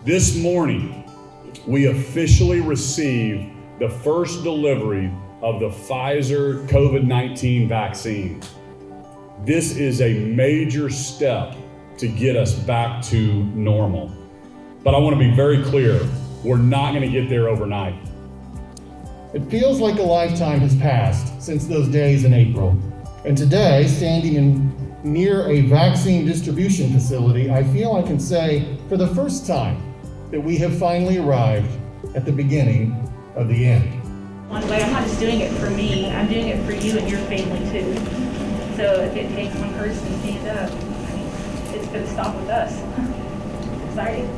This morning, we officially received the first delivery of the Pfizer COVID-19 vaccine. This is a major step to get us back to normal. But I want to be very clear, we're not going to get there overnight. It feels like a lifetime has passed since those days in April. And today, standing near a vaccine distribution facility, I feel I can say for the first time that we have finally arrived at the beginning of the end. One way, I'm not just doing it for me, I'm doing it for you and your family too. So if it takes one person to stand up, I mean, it's going to stop with us. Exciting.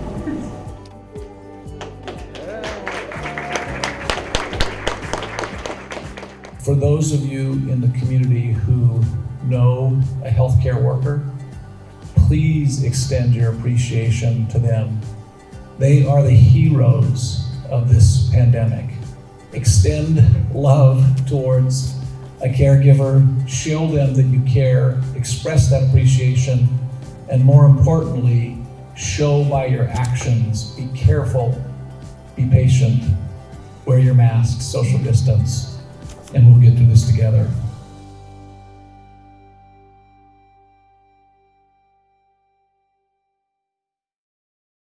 For those of you in the community who know a healthcare worker, please extend your appreciation to them. They are the heroes of this pandemic. Extend love towards a caregiver, show them that you care, express that appreciation, and more importantly, show by your actions. Be careful, be patient, wear your mask, social distance, and we'll get through this together.